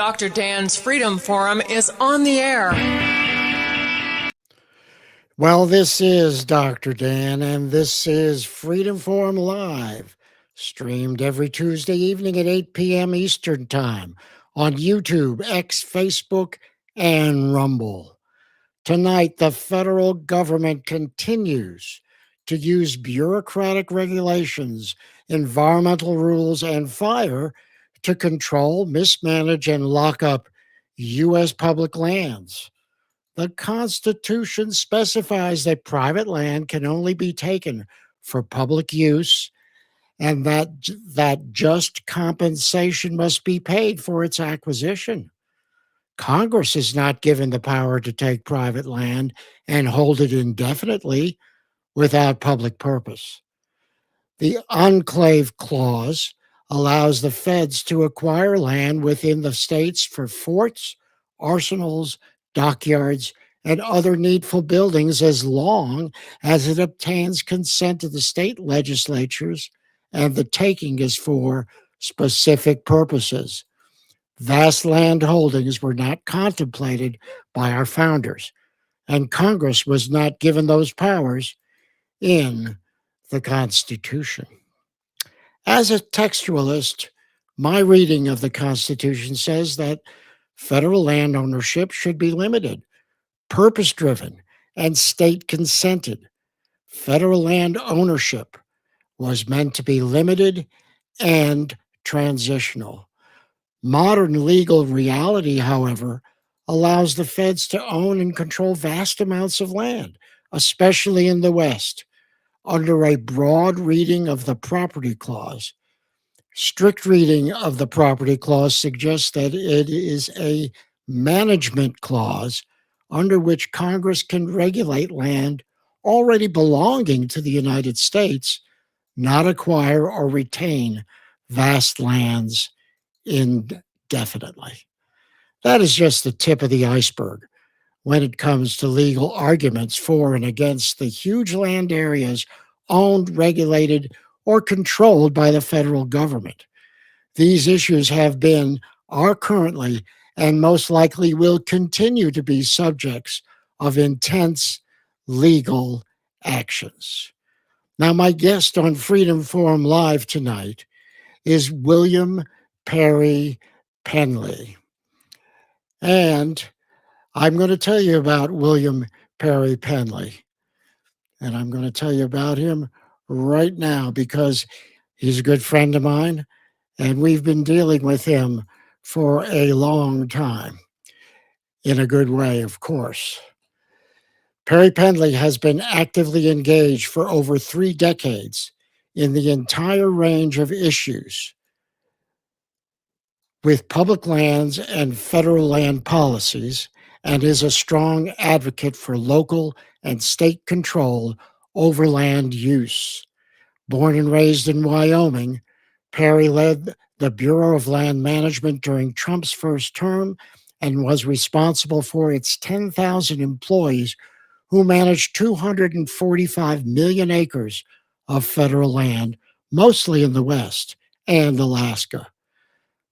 Dr. Dan's Freedom Forum is on the air. Well, this is Dr. Dan, and this is Freedom Forum Live, streamed every Tuesday evening at 8 p.m. Eastern Time on YouTube, X, Facebook, and Rumble. Tonight, the federal government continues to use bureaucratic regulations, environmental rules, and fire to control, mismanage, and lock up U.S. public lands. The Constitution specifies that private land can only be taken for public use and that just compensation must be paid for its acquisition. Congress is not given the power to take private land and hold it indefinitely without public purpose. The Enclave Clause allows the feds to acquire land within the states for forts, arsenals, dockyards, and other needful buildings as long as it obtains consent of the state legislatures and the taking is for specific purposes. Vast land holdings were not contemplated by our founders, and Congress was not given those powers in the Constitution. As a textualist, my reading of the Constitution says that federal land ownership should be limited, purpose-driven, and state-consented. Federal land ownership was meant to be limited and transitional. Modern legal reality, however, allows the feds to own and control vast amounts of land, especially in the West, under a broad reading of the Property Clause. Strict reading of the Property Clause suggests that it is a management clause under which Congress can regulate land already belonging to the United States, not acquire or retain vast lands indefinitely. That is just the tip of the iceberg when it comes to legal arguments for and against the huge land areas owned, regulated, or controlled by the federal government. These issues have been, are currently, and most likely will continue to be subjects of intense legal actions. Now, my guest on Freedom Forum Live tonight is William Perry Penley. And I'm going to tell you about William Perry Penley. And I'm going to tell you about him right now because he's a good friend of mine, and we've been dealing with him for a long time, in a good way, of course. Perry Penley has been actively engaged for over 3 decades in the entire range of issues with public lands and federal land policies, and is a strong advocate for local and state control over land use. Born and raised in Wyoming, Perry led the Bureau of Land Management during Trump's first term and was responsible for its 10,000 employees who managed 245 million acres of federal land, mostly in the West and Alaska.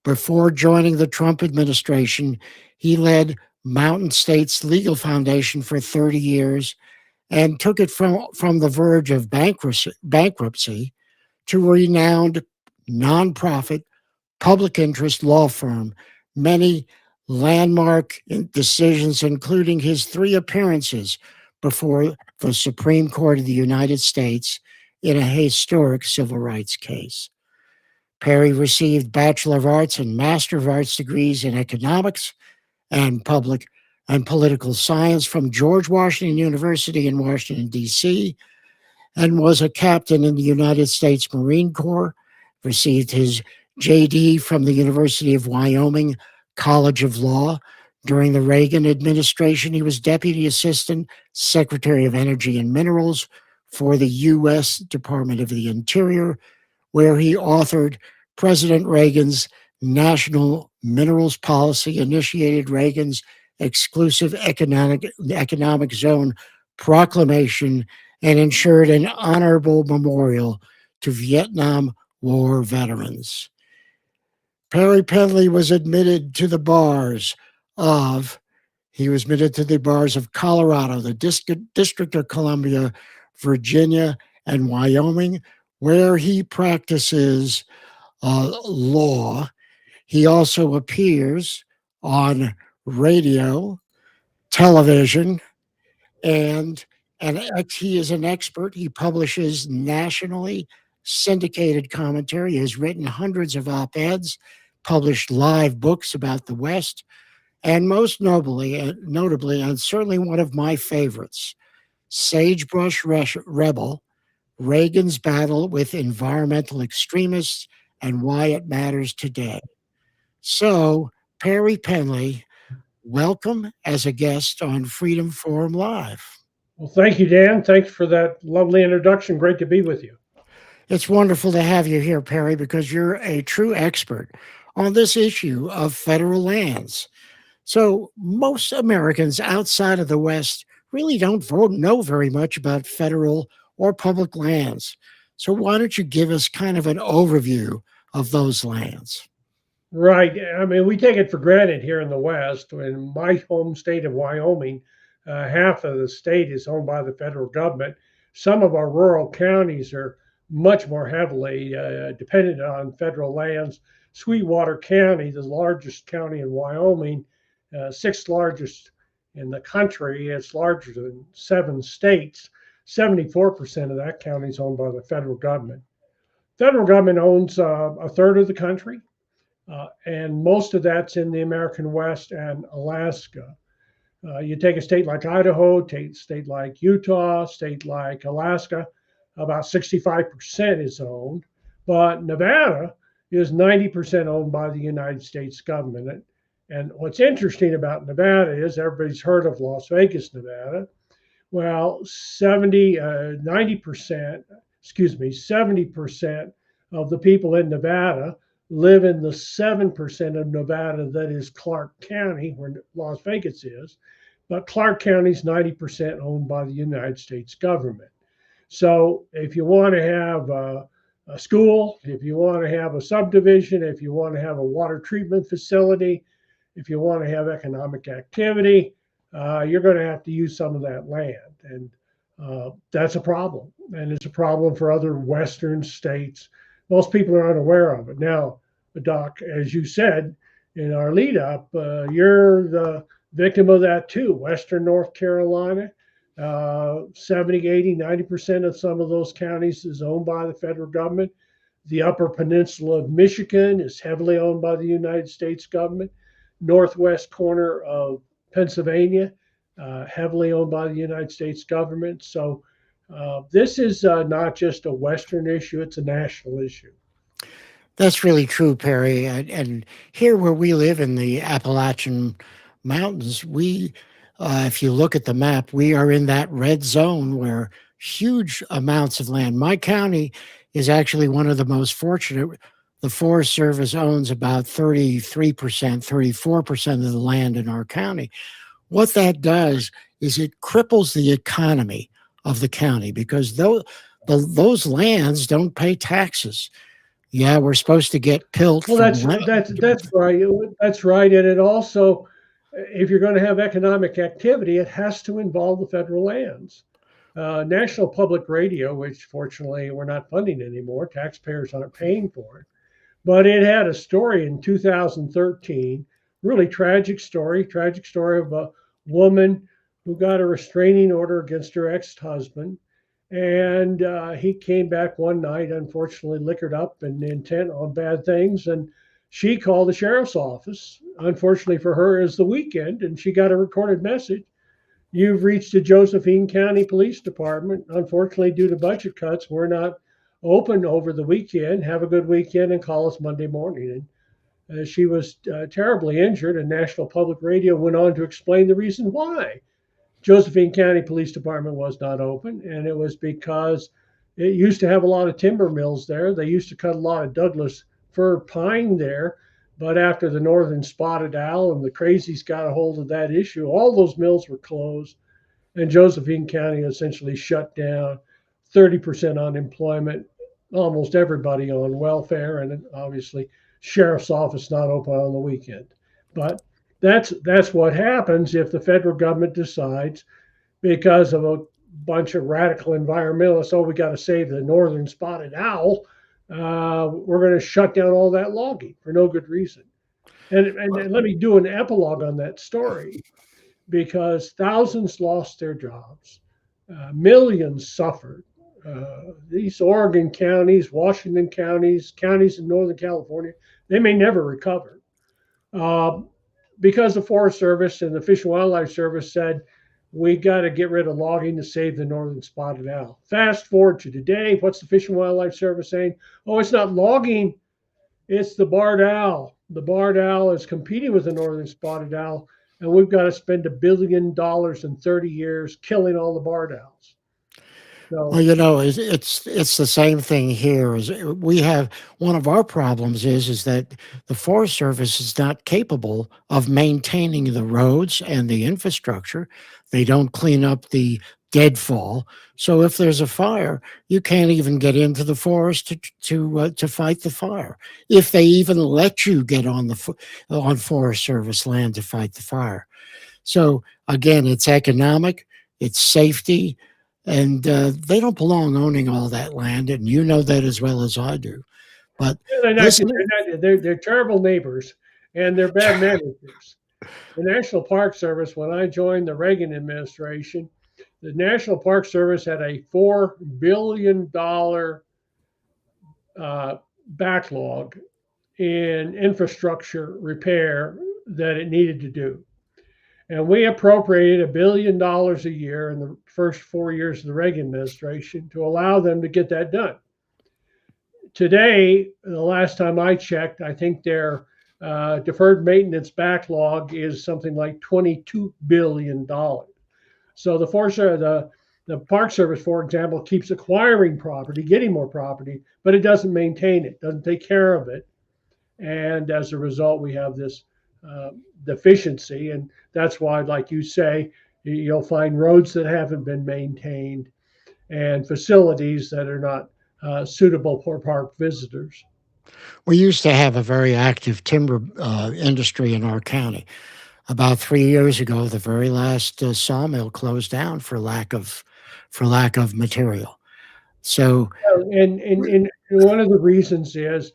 Before joining the Trump administration, he led Mountain States Legal Foundation for 30 years and took it from the verge of bankruptcy to a renowned nonprofit public interest law firm. Many landmark decisions, including his 3 appearances before the Supreme Court of the United States in a historic civil rights case. Perry received Bachelor of Arts and Master of Arts degrees in economics and public and political science from George Washington University in Washington, D.C., and was a captain in the United States Marine Corps, received his J.D. from the University of Wyoming College of Law. During the Reagan administration, he was Deputy Assistant Secretary of Energy and Minerals for the U.S. Department of the Interior, where he authored President Reagan's National Minerals Policy, initiated Reagan's Exclusive Economic Zone Proclamation, and ensured an honorable memorial to Vietnam War veterans. Perry Penley was admitted to the bars of he was admitted to the bars of Colorado, the District of Columbia, Virginia, and Wyoming, where he practices law. He also appears on radio, television, and he is an expert. He publishes nationally syndicated commentary. He has written hundreds of op-eds, published live books about the West, and most notably, and certainly one of my favorites, Sagebrush Rebel, Reagan's Battle with Environmental Extremists and Why It Matters Today. So, Perry Penley, welcome as a guest on Freedom Forum Live. Well, thank you, Dan. Thanks for that lovely introduction. Great to be with you. It's wonderful to have you here, Perry, because you're a true expert on this issue of federal lands. So, most Americans outside of the West really don't know very much about federal or public lands. So, why don't you give us kind of an overview of those lands? Right. I mean, we take it for granted here in the West. In my home state of Wyoming, half of the state is owned by the federal government. Some of our rural counties are much more heavily dependent on federal lands. Sweetwater County, the largest county in Wyoming, sixth largest in the country, it's larger than 7 states. 74% of that county is owned by the federal government. Federal government owns a third of the country. And most of that's in the American West and Alaska. You take a state like Idaho, take a state like Utah, state like Alaska, about 65% is owned. But Nevada is 90% owned by the United States government. And what's interesting about Nevada is everybody's heard of Las Vegas, Nevada. Well, 90%, excuse me, 70% of the people in Nevada live in the 7% of Nevada that is Clark County, where Las Vegas is. But Clark County is 90% owned by the United States government. So if you want to have a school, if you want to have a subdivision, if you want to have a water treatment facility, if you want to have economic activity, you're going to have to use some of that land. And that's a problem. And it's a problem for other Western states. Most people are unaware of it. Now, Doc, as you said in our lead up, you're the victim of that too. Western North Carolina, 70, 80, 90% of some of those counties is owned by the federal government. The Upper Peninsula of Michigan is heavily owned by the United States government. Northwest corner of Pennsylvania, heavily owned by the United States government. So this is not just a Western issue, it's a national issue. That's really true, Perry. And here where we live in the Appalachian Mountains, if you look at the map, we are in that red zone where huge amounts of land. My county is actually one of the most fortunate. The Forest Service owns about 33%, 34% of the land in our county. What that does is it cripples the economy of the county because those lands don't pay taxes. Yeah, we're supposed to get pilt. Well, that's right. That's right, and it also, if you're going to have economic activity, it has to involve the federal lands. National Public Radio, which fortunately we're not funding anymore, taxpayers aren't paying for it, but it had a story in 2013, really tragic story of a woman who got a restraining order against her ex-husband. And he came back one night, unfortunately, liquored up and intent on bad things. And she called the sheriff's office. Unfortunately for her, it was the weekend, and she got a recorded message. You've reached the Josephine County Police Department. Unfortunately, due to budget cuts, we're not open over the weekend. Have a good weekend and call us Monday morning. And she was terribly injured, and National Public Radio went on to explain the reason why Josephine County Police Department was not open, and it was because it used to have a lot of timber mills there. They used to cut a lot of Douglas fir pine there, but after the northern spotted owl and the crazies got a hold of that issue, all those mills were closed, and Josephine County essentially shut down. 30% unemployment, almost everybody on welfare, and obviously sheriff's office not open on the weekend. But that's what happens if the federal government decides, because of a bunch of radical environmentalists, oh, we got to save the northern spotted owl. We're going to shut down all that logging for no good reason. And let me do an epilogue on that story, because thousands lost their jobs, millions suffered. These Oregon counties, Washington counties, counties in Northern California, they may never recover, uh, because the Forest Service and the Fish and Wildlife Service said we got to get rid of logging to save the northern spotted owl. Fast forward to today, what's the Fish and Wildlife Service saying? Oh, it's not logging, it's the barred owl. The barred owl is competing with the northern spotted owl, and we've got to spend $1 billion in 30 years killing all the barred owls. Well, So, it's the same thing here. Is we have one of our problems is that the Forest Service is not capable of maintaining the roads and the infrastructure. They don't clean up the deadfall. So if there's a fire, you can't even get into the forest to fight the fire. If they even let you get on on Forest Service land to fight the fire. So again, it's economic, it's safety, and they don't belong owning all that land, and you know that as well as I do. But they're not, listen, they're terrible neighbors, and they're bad managers. The National Park Service, when I joined the Reagan administration, the National Park Service had a $4 billion backlog in infrastructure repair that it needed to do. And we appropriated $1 billion a year in the first 4 years of the Reagan administration to allow them to get that done. Today, the last time I checked, I think their deferred maintenance backlog is something like $22 billion. So the Park Service, for example, keeps acquiring property, getting more property, but it doesn't maintain it, doesn't take care of it. And as a result, we have this deficiency. And that's why, like you say, you'll find roads that haven't been maintained and facilities that are not suitable for park visitors. we used to have a very active timber industry in our county. About 3 years ago, the very last sawmill closed down for lack of material. So And one of the reasons is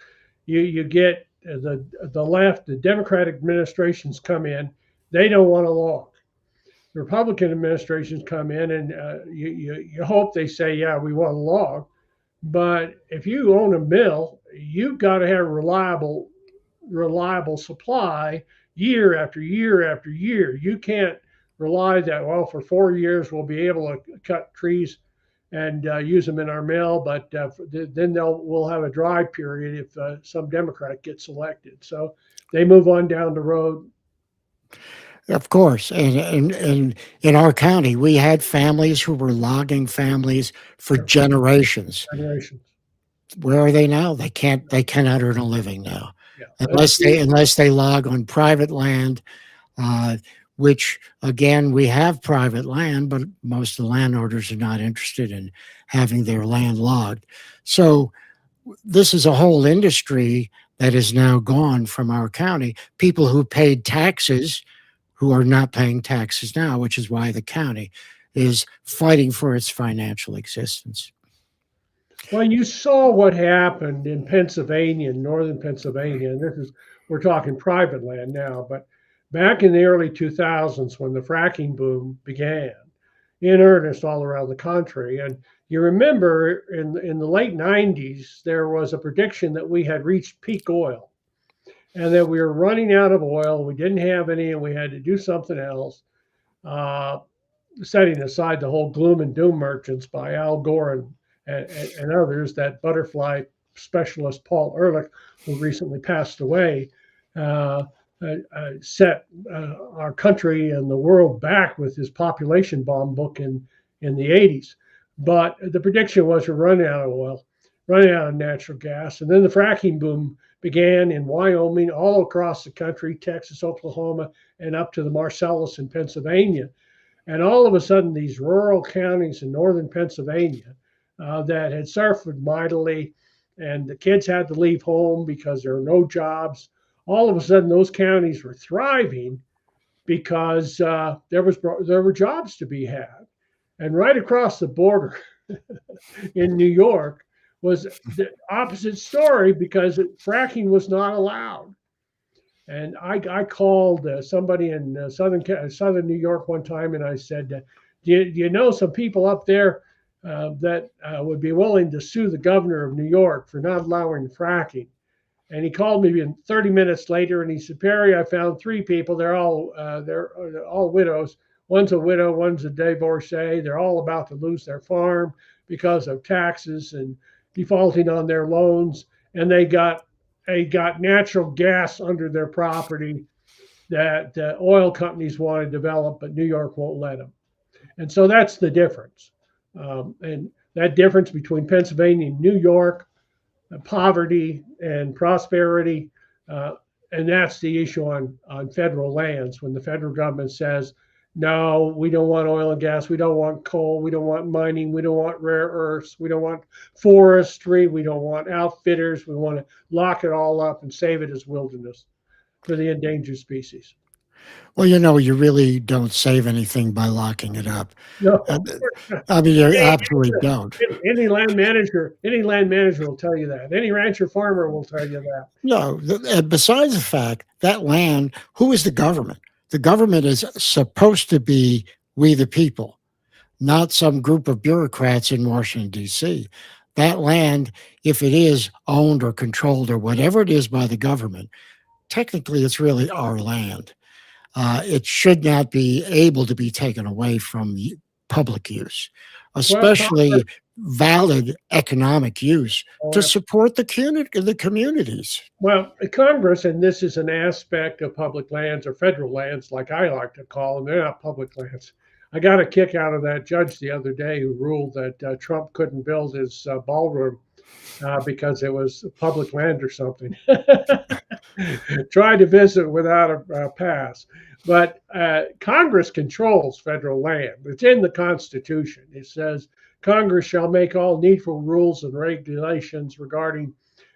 you get the left, the Democratic administrations come in, they don't want to log. The Republican administrations come in, and you hope they say, yeah, we want to log. But if you own a mill, you've got to have reliable supply year after year after year. You can't rely that, well, for 4 years we'll be able to cut trees and use them in our mill, but then we'll have a dry period if some Democrat gets elected. So they move on down the road. of course, and in our county, we had families who were logging families for generations. Generations. Where are they now? They cannot earn a living now, Yeah. unless they log on private land, uh, which again we have private land, but most of the landowners are not interested in having their land logged. So this is a whole industry that is now gone from our county. People who paid taxes who are not paying taxes now, which is why the county is fighting for its financial existence. Well, you saw what happened in Pennsylvania, northern Pennsylvania, and we're talking private land now, but back in the early 2000s when the fracking boom began in earnest all around the country. And you remember in the late 90s, there was a prediction that we had reached peak oil and that we were running out of oil. We didn't have any, and we had to do something else. Uh, Setting aside the whole gloom and doom merchants by Al Gore and others, that butterfly specialist Paul Ehrlich, who recently passed away, uh, set our country and the world back with his population bomb book in the 80s. But the prediction was we're running out of oil, running out of natural gas. And then the fracking boom began in Wyoming, all across the country, Texas, Oklahoma, and up to the Marcellus in Pennsylvania. And all of a sudden, these rural counties in northern Pennsylvania that had suffered mightily and the kids had to leave home because there were no jobs. All of a sudden, those counties were thriving because there were jobs to be had. And right across the border in New York was the opposite story because fracking was not allowed. And I called somebody in southern New York one time, and I said, do you know some people up there that would be willing to sue the governor of New York for not allowing fracking? And he called me 30 minutes later, and he said, Perry, I found three people. They're all widows. One's a widow, one's a divorcee. They're all about to lose their farm because of taxes and defaulting on their loans, and they got natural gas under their property that oil companies want to develop, but New York won't let them. And so that's the difference. And that difference between Pennsylvania and New York, poverty and prosperity. Uh, and that's the issue on federal lands when the federal government says, no, we don't want oil and gas. We don't want coal. We don't want mining. We don't want rare earths. We don't want forestry. We don't want outfitters. We want to lock it all up and save it as wilderness for the endangered species. Well, you really don't save anything by locking it up. No, Uh, I mean, you absolutely don't. any land manager will tell you that. Any rancher farmer will tell you that. No, and besides the fact that land, who is the government? The government is supposed to be we the people, not some group of bureaucrats in Washington, D.C. That land, if it is owned or controlled or whatever it is by the government, technically it's really our land. It should not be able to be taken away from public use, Well, especially valid economic use to Congress, support the communities. Congress, and this is an aspect of public lands or federal lands, like I like to call them, they're not public lands. I got a kick out of that judge the other day who ruled that Trump couldn't build his ballroom because it was public land or something. Tried to visit without a pass. But Congress controls federal land. It's in the Constitution. It says Congress shall make all needful rules and regulations regarding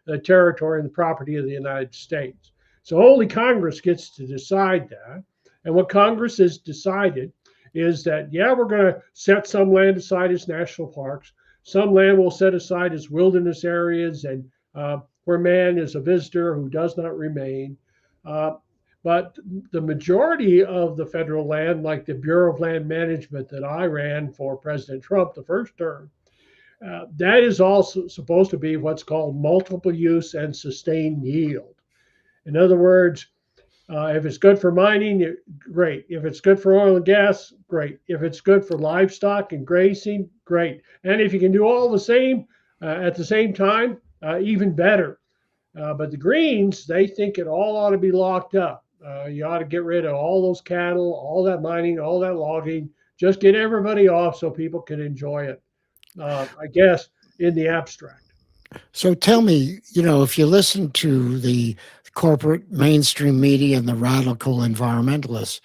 the territory and the property of the United States. So only Congress gets to decide that. And what Congress has decided is that, yeah, we're going to set some land aside as national parks. Some land will set aside as wilderness areas and where man is a visitor who does not remain. Uh, but the majority of the federal land, like the Bureau of Land Management that I ran for President Trump the first term, that is also supposed to be what's called multiple use and sustained yield. In other words, if it's good for mining, great. If it's good for oil and gas, great. If it's good for livestock and grazing, great. And if you can do all the same at the same time, even better. But the Greens, they think it all ought to be locked up. You ought to get rid of all those cattle, all that mining, all that logging. Just get everybody off so people can enjoy it. I guess in the abstract. So tell me, if you listen to the corporate mainstream media and the radical environmentalists,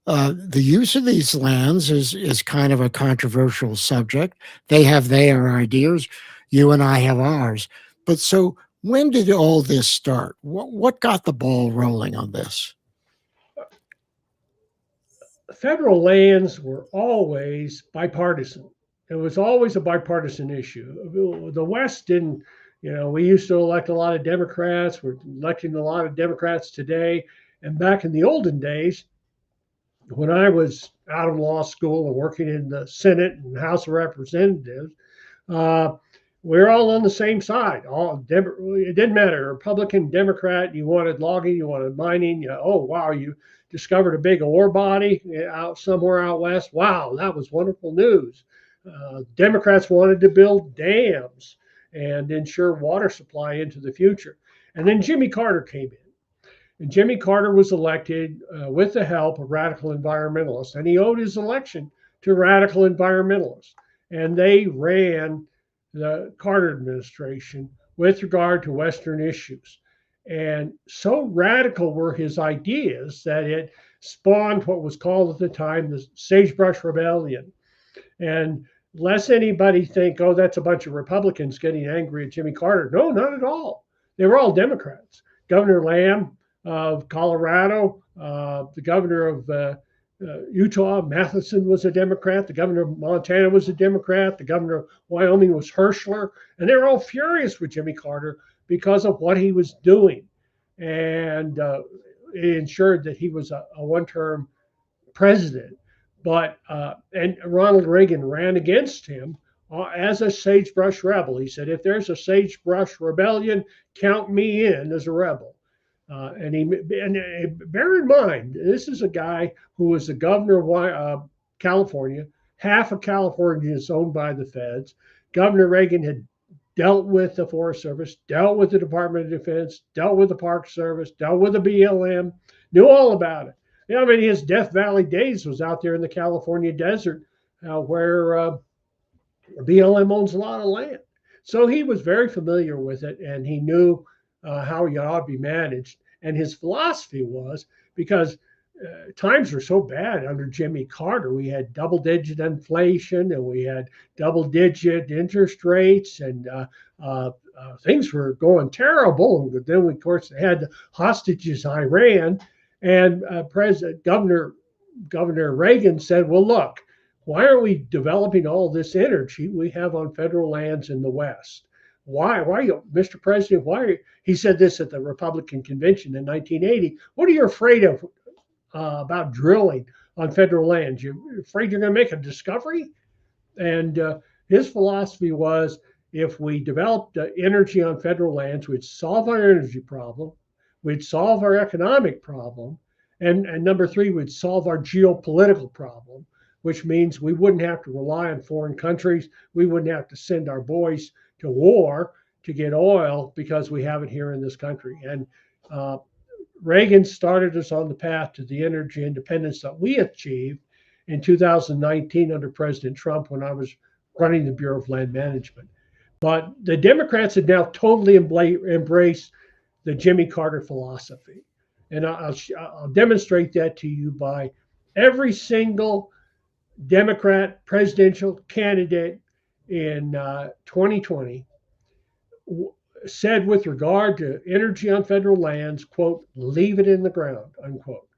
the use of these lands is kind of a controversial subject. They have their ideas, you and I have ours. But so when did all this start? What got the ball rolling on this? Federal lands were always bipartisan. It was always a bipartisan issue. The West didn't, we used to elect a lot of Democrats. We're electing a lot of Democrats today. And back in the olden days, when I was out of law school and working in the Senate and House of Representatives, uh, we're all on the same side. It didn't matter, Republican, Democrat. You wanted logging, you wanted mining. Oh wow, you discovered a big ore body out somewhere out west. Wow, that was wonderful news. Democrats wanted to build dams and ensure water supply into the future. And then Jimmy Carter came in. And Jimmy Carter was elected with the help of radical environmentalists, and he owed his election to radical environmentalists. And they ran the Carter administration with regard to Western issues. And so radical were his ideas that it spawned what was called at the time the Sagebrush Rebellion. And lest anybody think, oh, that's a bunch of Republicans getting angry at Jimmy Carter. No, not at all. They were all Democrats. Governor Lamb of Colorado, the governor of Utah, Matheson, was a Democrat. The governor of Montana was a Democrat. The governor of Wyoming was Herschler. And they were all furious with Jimmy Carter because of what he was doing. And it ensured that he was a one term president. But and Ronald Reagan ran against him as a sagebrush rebel. He said, "If there's a sagebrush rebellion, count me in as a rebel." Bear in mind, this is a guy who was the governor of California. Half of California is owned by the feds. Governor Reagan had dealt with the Forest Service, dealt with the Department of Defense, dealt with the Park Service, dealt with the BLM, knew all about it. You know, I mean, his Death Valley days was out there in the California desert where BLM owns a lot of land. So he was very familiar with it and he knew how it ought to be managed. And his philosophy was because times were so bad under Jimmy Carter. We had double digit inflation and we had double digit interest rates and things were going terrible. And then, of course, they had the hostages Iran. And Governor Reagan said, well, look, why aren't we developing all this energy we have on federal lands in the West? Why, Mr. President, he said this at the Republican convention in 1980, what are you afraid of about drilling on federal lands? You're afraid you're going to make a discovery? And his philosophy was if we developed energy on federal lands, we'd solve our energy problem, we'd solve our economic problem, and number three, we'd solve our geopolitical problem, which means we wouldn't have to rely on foreign countries. We wouldn't have to send our boys to war to get oil because we have it here in this country. And Reagan started us on the path to the energy independence that we achieved in 2019 under President Trump when I was running the Bureau of Land Management. But the Democrats have now totally embraced the Jimmy Carter philosophy. And I'll demonstrate that to you by every single Democrat presidential candidate in 2020 said with regard to energy on federal lands, quote, leave it in the ground, unquote.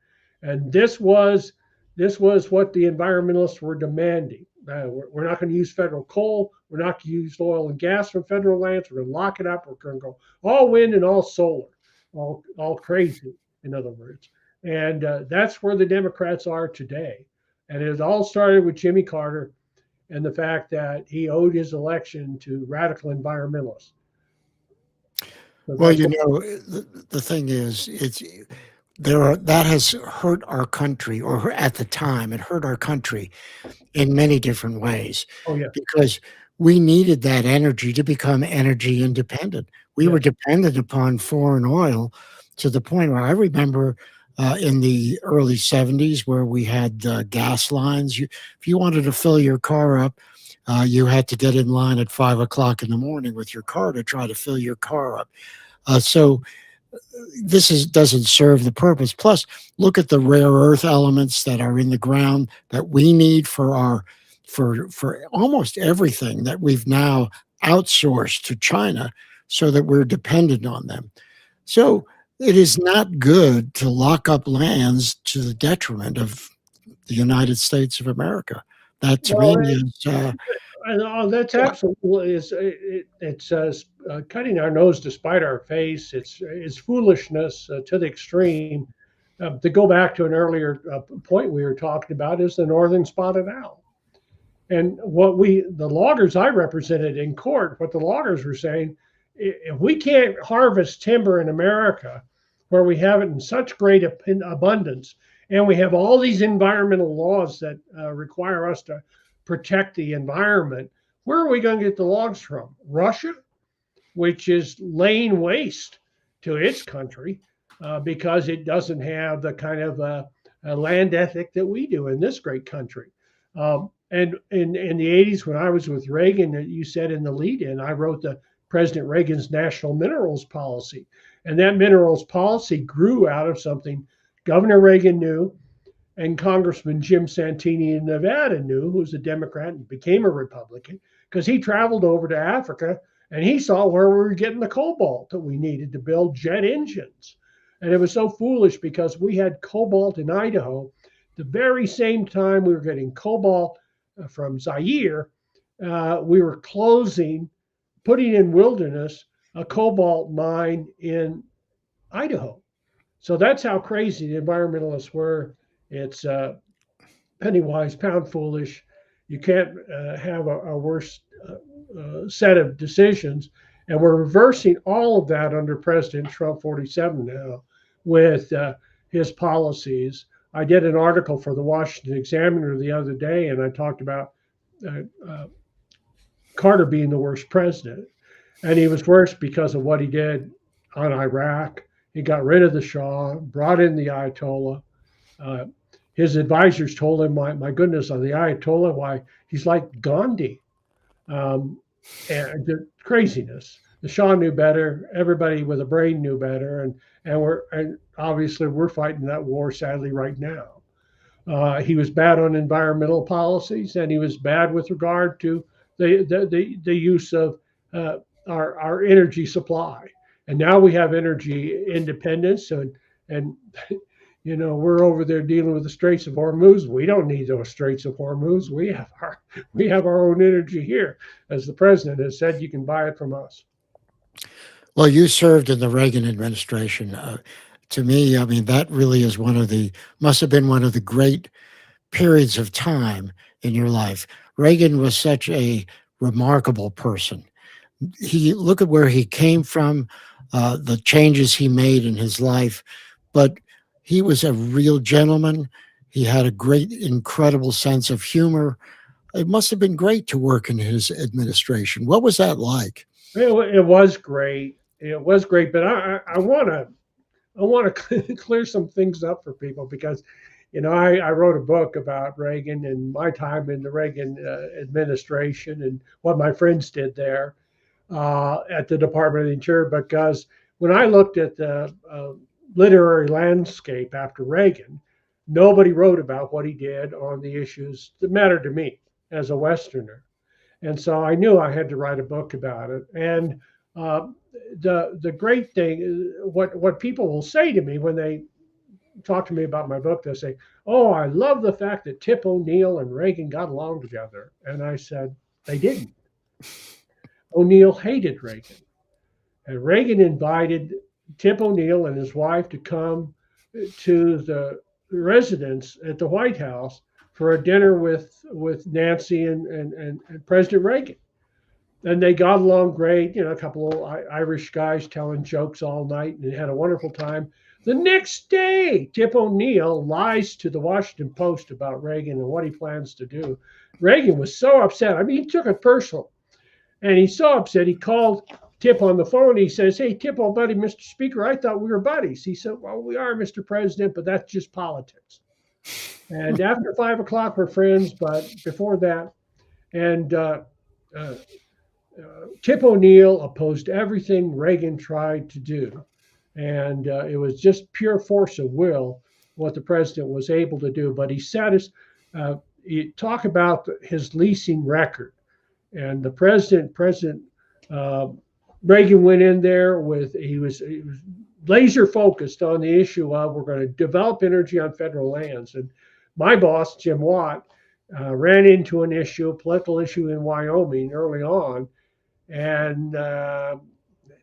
And this was what the environmentalists were demanding. We're not going to use federal coal. We're not going to use oil and gas from federal lands. We're going to lock it up. We're going to go all wind and all solar, all crazy, in other words. And that's where the Democrats are today. And it all started with Jimmy Carter and the fact that he owed his election to radical environmentalists. Well, you know, the thing is, that has hurt our country, or at the time, it hurt our country in many different ways. Oh, yeah. Because we needed that energy to become energy independent. We were dependent upon foreign oil to the point where I remember in the early 70s where we had gas lines. If you wanted to fill your car up, you had to get in line at 5 o'clock in the morning with your car to try to fill your car up. So this doesn't serve the purpose. Plus, look at the rare earth elements that are in the ground that we need for almost everything that we've now outsourced to China so that we're dependent on them. So it is not good to lock up lands to the detriment of the United States of America. That to me is that's absolutely it's cutting our nose to spite our face. It's foolishness to the extreme. To go back to an earlier point we were talking about is the northern spotted owl. And the loggers I represented in court, what the loggers were saying, if we can't harvest timber in America where we have it in such great abundance, and we have all these environmental laws that require us to protect the environment, where are we going to get the logs from? Russia, which is laying waste to its country because it doesn't have the kind of land ethic that we do in this great country. And in the 80s, when I was with Reagan, you said in the lead-in, I wrote President Reagan's national minerals policy. And that minerals policy grew out of something Governor Reagan knew, and Congressman Jim Santini in Nevada knew, who's a Democrat and became a Republican, because he traveled over to Africa and he saw where we were getting the cobalt that we needed to build jet engines. And it was so foolish because we had cobalt in Idaho. The very same time we were getting cobalt from Zaire, we were putting in wilderness a cobalt mine in Idaho. So that's how crazy the environmentalists were. It's penny wise, pound foolish. You can't have a worse set of decisions. And we're reversing all of that under President Trump 47 now with his policies. I did an article for the Washington Examiner the other day, and I talked about Carter being the worst president. And he was worse because of what he did on Iraq. He got rid of the Shah, brought in the Ayatollah. Uh, his advisors told him, my goodness, on the Ayatollah, why he's like Gandhi. And the craziness. The Shah knew better. Everybody with a brain knew better, and obviously we're fighting that war sadly right now. He was bad on environmental policies, and he was bad with regard to the use of our energy supply. And now we have energy independence, and we're over there dealing with the Straits of Hormuz. We don't need those Straits of Hormuz. We have our own energy here. As the president has said, you can buy it from us. Well, you served in the Reagan administration. To me, I mean, that really is must have been one of the great periods of time in your life. Reagan was such a remarkable person. Look at where he came from, the changes he made in his life, but he was a real gentleman. He had a great, incredible sense of humor. It must have been great to work in his administration. What was that like? It was great. It was great, but I want to clear some things up for people because, I wrote a book about Reagan and my time in the Reagan administration and what my friends did there at the Department of the Interior. Because when I looked at the literary landscape after Reagan, nobody wrote about what he did on the issues that mattered to me as a Westerner. And so I knew I had to write a book about it. And the great thing, what people will say to me when they talk to me about my book, they say, "Oh, I love the fact that Tip O'Neill and Reagan got along together." And I said, they didn't. O'Neill hated Reagan. And Reagan invited Tip O'Neill and his wife to come to the residence at the White House for a dinner with Nancy and President Reagan. And they got along great, a couple of Irish guys telling jokes all night, and they had a wonderful time. The next day, Tip O'Neill lies to the Washington Post about Reagan and what he plans to do. Reagan was so upset. I mean, he took it personal. And he's so upset, he called Tip on the phone. He says, "Hey, Tip, old buddy, Mr. Speaker, I thought we were buddies." He said, "Well, we are, Mr. President, but that's just politics." And after 5 o'clock, we're friends, but before that, and Tip O'Neill opposed everything Reagan tried to do. And it was just pure force of will what the president was able to do. But he talk about his leasing record. And the President Reagan went in there he was laser focused on the issue of we're going to develop energy on federal lands. And my boss, Jim Watt, ran into a political issue in Wyoming early on, and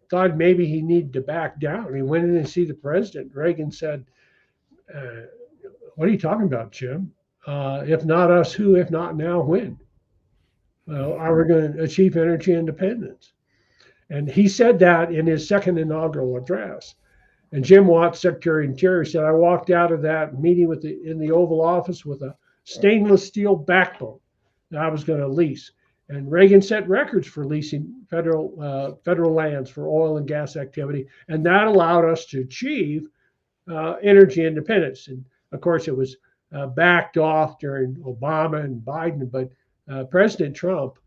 thought maybe he needed to back down. He went in and see the president. Reagan said, "What are you talking about, Jim? If not us, who? If not now, when? Are we going to achieve energy independence?" And he said that in his second inaugural address. And Jim Watt, Secretary of Interior, said, "I walked out of that meeting in the Oval Office with a stainless steel backbone that I was going to lease." And Reagan set records for leasing federal lands for oil and gas activity, and that allowed us to achieve energy independence. And of course, it was backed off during Obama and Biden, but President Trump,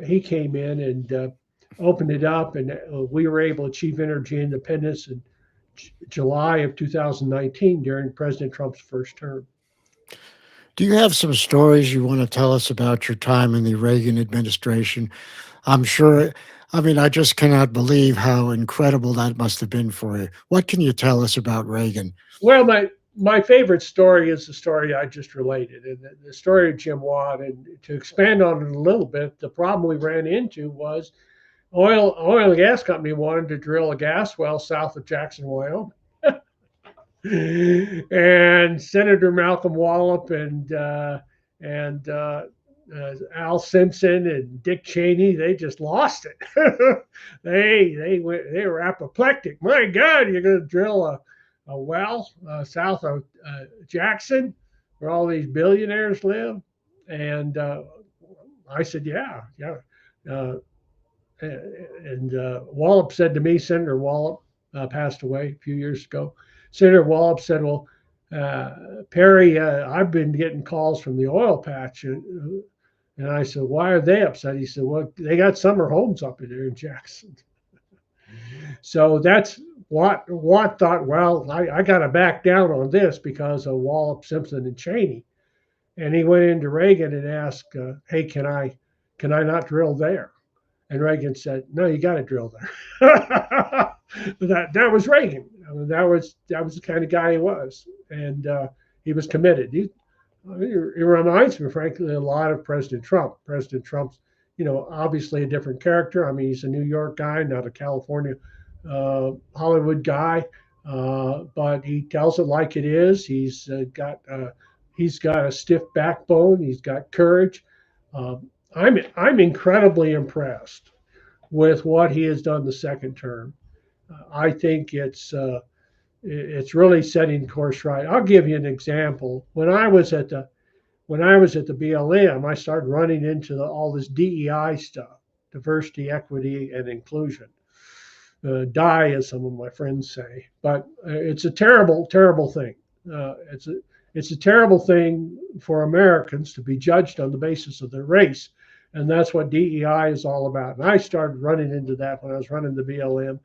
he came in and opened it up, and we were able to achieve energy independence in July of 2019 during President Trump's first term. Do you have some stories you want to tell us about your time in the Reagan administration? I'm sure, I mean, I just cannot believe how incredible that must have been for you. What can you tell us about Reagan? Well, my favorite story is the story I just related, and the story of Jim Watt. And to expand on it a little bit, the problem we ran into was oil and gas company wanted to drill a gas well south of Jackson, Wyoming. And Senator Malcolm Wallop and Al Simpson and Dick Cheney, they just lost it. They were apoplectic. My God, you're going to drill a well south of Jackson, where all these billionaires live? And I said, yeah, yeah. Uh, and Wallop said to me, Senator Wallop passed away a few years ago. Senator Wallop said, "Well, Perry, I've been getting calls from the oil patch." And I said, "Why are they upset?" He said, "Well, they got summer homes up in there in Jackson." So that's Watt thought, well, I got to back down on this because of Wallop, Simpson, and Cheney. And he went into Reagan and asked, "Hey, can I not drill there?" And Reagan said, "No, you got to drill there." That was Reagan. I mean, that was the kind of guy he was, and he was committed. He reminds me, frankly, a lot of President Trump. President Trump's, obviously a different character. I mean, he's a New York guy, not a California, Hollywood guy, but he tells it like it is. He's got a stiff backbone. He's got courage. Uh, I'm incredibly impressed with what he has done the second term. I think it's really setting course right. I'll give you an example. When I was at the BLM, I started running into all this DEI stuff, diversity, equity, and inclusion. Die, as some of my friends say, but it's a terrible, terrible thing. It's a terrible thing for Americans to be judged on the basis of their race, and that's what DEI is all about. And I started running into that when I was running the BLM,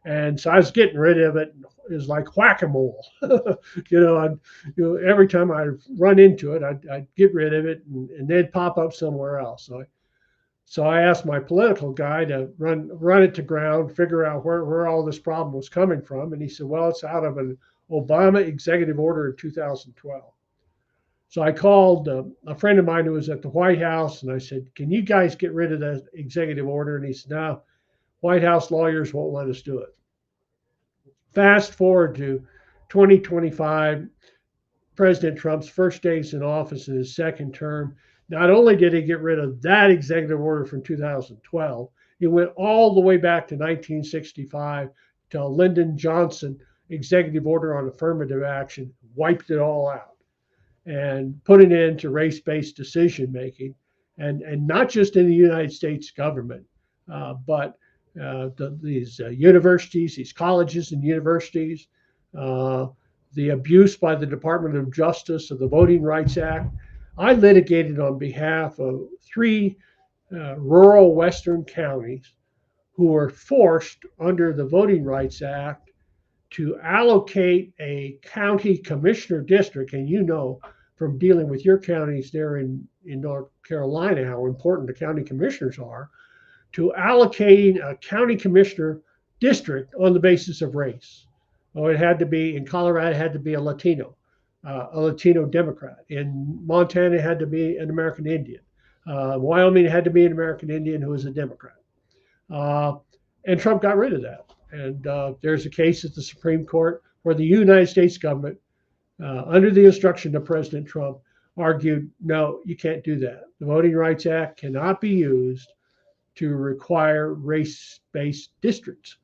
and so I was getting rid of it. It was like whack-a-mole. Every time I run into it, I'd get rid of it, and they'd pop up somewhere else. So I asked my political guy to run it to ground, figure out where all this problem was coming from, and he said, "Well, it's out of an Obama executive order in 2012." So I called a friend of mine who was at the White House, and I said, "Can you guys get rid of that executive order?" And he said, "No, White House lawyers won't let us do it." Fast forward to 2025, President Trump's first days in office in his second term. Not only did he get rid of that executive order from 2012, he went all the way back to 1965 to a Lyndon Johnson executive order on affirmative action, wiped it all out and put an end to race-based decision making, and not just in the United States government, but these universities, these colleges and universities, the abuse by the Department of Justice of the Voting Rights Act. I litigated on behalf of three rural Western counties who were forced under the Voting Rights Act to allocate a county commissioner district. And from dealing with your counties there in North Carolina how important the county commissioners are, to allocating a county commissioner district on the basis of race. Oh, it had to be in Colorado, it had to be a Latino Democrat. In Montana, it had to be an American Indian. Wyoming, it had to be an American Indian who was a Democrat. And Trump got rid of that. And there's a case at the Supreme Court where the United States government, under the instruction of President Trump, argued, no, you can't do that. The Voting Rights Act cannot be used to require race-based districts.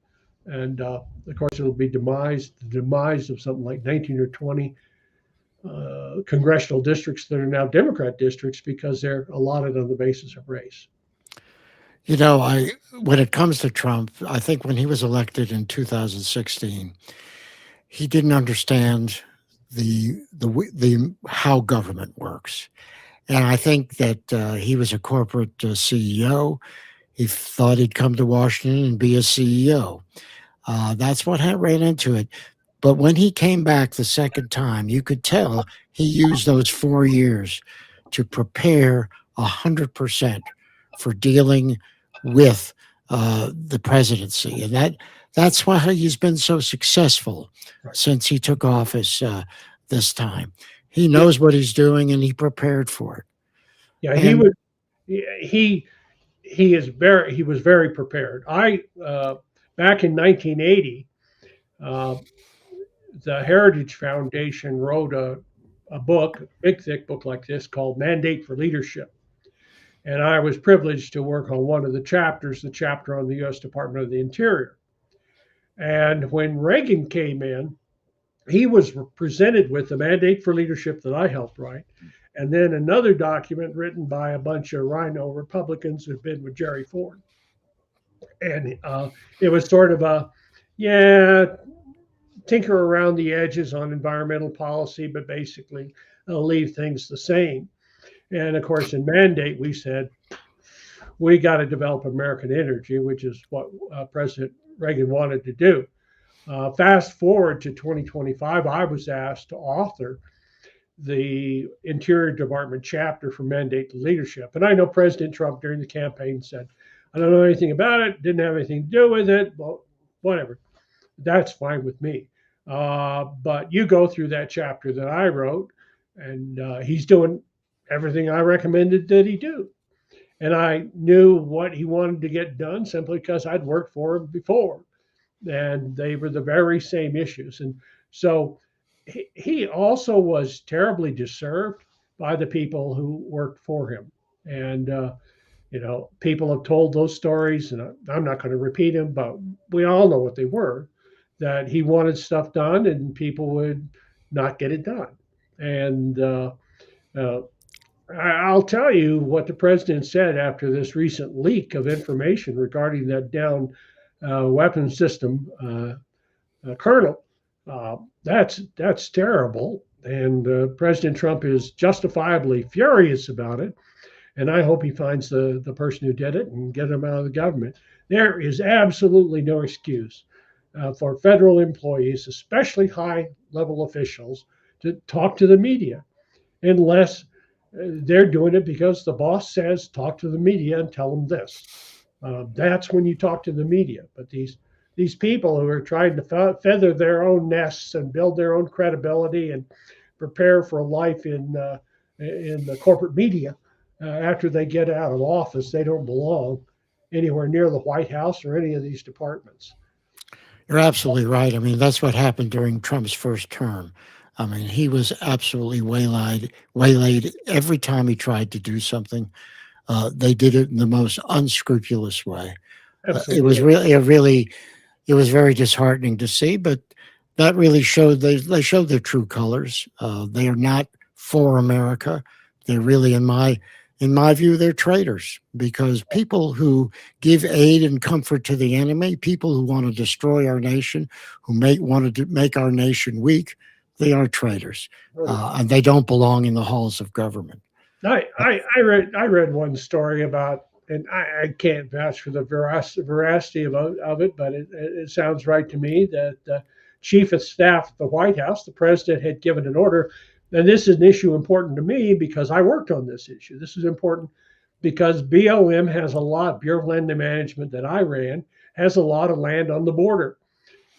And of course, it'll be the demise of something like 19 or 20 congressional districts that are now Democrat districts because they're allotted on the basis of race. When it comes to Trump, I think when he was elected in 2016, he didn't understand the how government works, and I think that he was a corporate CEO. He thought he'd come to Washington and be a CEO. That's what ran into it. But when he came back the second time, you could tell he used those 4 years to prepare 100% for dealing with the presidency, and that's why he's been so successful Right. since he took office this time. He Yeah, knows what he's doing, and he prepared for it. yeah, he And was he he was very prepared. I back in 1980, uh, the Heritage Foundation wrote a book, a big thick book like this called Mandate for Leadership. And I was privileged to work on one of the chapters, the chapter on the U.S. Department of the Interior. And when Reagan came in, he was presented with the Mandate for Leadership that I helped write, and then another document written by a bunch of Rhino Republicans who'd been with Jerry Ford. And it was sort of a, yeah, tinker around the edges on environmental policy, but basically leave things the same. And of course, in Mandate, we said, we got to develop American energy, which is what President Reagan wanted to do. Fast forward to 2025, I was asked to author the Interior Department chapter for Mandate to Leadership. And I know President Trump during the campaign said, I don't know anything about it, didn't have anything to do with it, well, whatever. That's fine with me. But you go through that chapter that I wrote, and he's doing everything I recommended that he do. And I knew what he wanted to get done simply because I'd worked for him before, and they were the very same issues. And so he also was terribly deserved by the people who worked for him. And, people have told those stories, and I'm not going to repeat them, but we all know what they were, that he wanted stuff done and people would not get it done. And uh, I'll tell you what the president said after this recent leak of information regarding that down weapon system kernel. That's terrible, and President Trump is justifiably furious about it. And I hope he finds the person who did it and get him out of the government. There is absolutely no excuse for federal employees, especially high level officials, to talk to the media unless they're doing it because the boss says talk to the media and tell them this. That's when you talk to the media. But these people who are trying to feather their own nests and build their own credibility and prepare for a life in the corporate media after they get out of office, they don't belong anywhere near the White House or any of these departments. you're absolutely right. I mean, that's what happened during Trump's first term. I mean, he was absolutely waylaid every time he tried to do something. They did it in the most unscrupulous way. It was Absolutely. it was very disheartening to see, but that really showed they showed their true colors. They are not for America. They're really, in my view, they're traitors, because people who give aid and comfort to the enemy, people who want to destroy our nation, who want to make our nation weak, they are traitors, and they don't belong in the halls of government. I read one story about, and I can't vouch for the veracity of it, but it sounds right to me that the chief of staff at the White House, the president, had given an order. And this is an issue important to me because I worked on this issue. This is important because BLM has a lot, Bureau of Land Management that I ran, has a lot of land on the border.